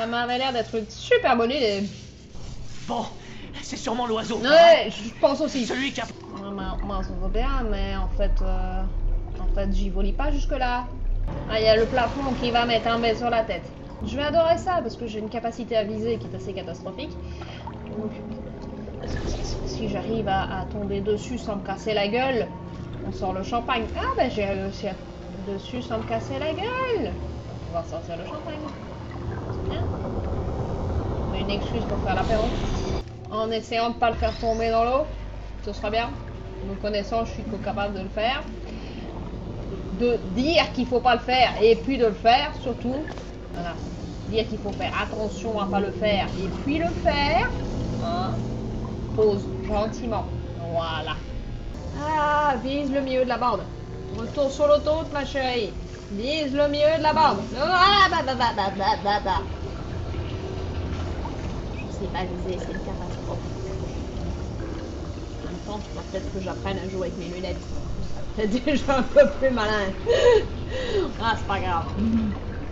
Ça m'avait l'air d'être une super bonne idée. Bon, c'est sûrement l'oiseau. Ouais, je pense aussi. Celui qui a... Moi, ça va bien, mais en fait, j'y volis pas jusque-là. Ah, il y a le plafond qui va m'être tombé sur la tête. Je vais adorer ça parce que j'ai une capacité à viser qui est assez catastrophique. Donc, si j'arrive à tomber dessus sans me casser la gueule, on sort le champagne. Ah, ben j'ai réussi à tomber dessus sans me casser la gueule. On va pouvoir sortir le champagne. C'est bien. On a une excuse pour faire l'apéro. En essayant de pas le faire tomber dans l'eau, ce sera bien. Me connaissant, je suis capable de le faire. De dire qu'il faut pas le faire et puis de le faire, surtout. Voilà. Dire qu'il faut faire attention à pas le faire et puis le faire. Hein. Pose gentiment. Voilà. Ah, vise le milieu de la bande. Retour sur l'autoroute, ma chérie. Vise le milieu de la bande. Ah, Je sais pas viser, c'est une catastrophe. En même temps, tu vois peut-être que j'apprenne à jouer avec mes lunettes. C'est déjà un peu plus malin. Ah, c'est pas grave.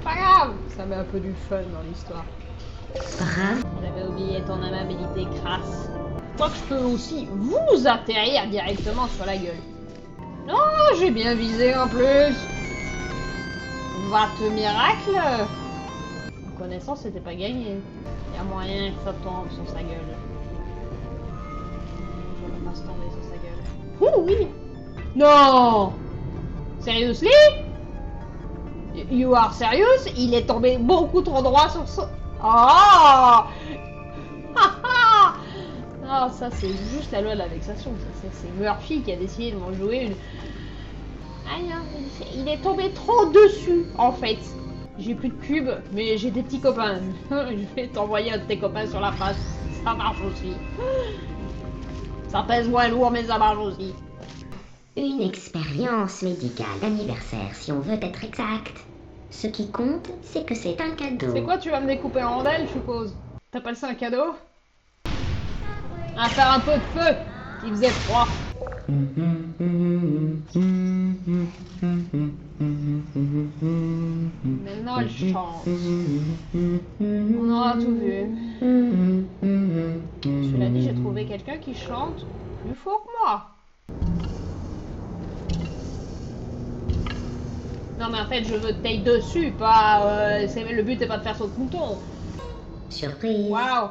Pas grave. Ça met un peu du fun dans l'histoire. J'avais oublié ton amabilité crasse. Je crois que je peux aussi vous atterrir directement sur la gueule. Oh, j'ai bien visé en plus. Va te miracle. En connaissant, c'était pas gagné. Il y a moyen que ça tombe sur sa gueule. Je vais pas se tomber sur sa gueule. Ouh, oui. Non. Seriously? You are serious? Il est tombé beaucoup trop droit sur ça. Oh! Ah, ça c'est juste la loi de la vexation. C'est Murphy qui a décidé de m'en jouer une. Ah non, il est tombé trop dessus en fait. J'ai plus de cubes, mais j'ai des petits copains. Je vais t'envoyer un de tes copains sur la face. Ça marche aussi. Ça pèse moins lourd, mais ça marche aussi. Une expérience médicale d'anniversaire, si on veut être exact. Ce qui compte, c'est que c'est un cadeau. C'est quoi, tu vas me découper en rondelles, je suppose? T'appelles ça un cadeau? À faire un peu de feu, qui faisait froid. Maintenant, elle chante. On aura tout vu. Cela dit, j'ai trouvé quelqu'un qui chante plus fort que moi. Non, mais en fait, je veux te tailler dessus, pas... le but n'est pas de faire sauter le mouton. Surprise. Waouh.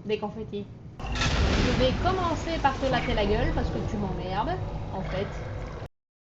Des confettis. Je vais commencer par te latter la gueule parce que tu m'emmerdes, en fait.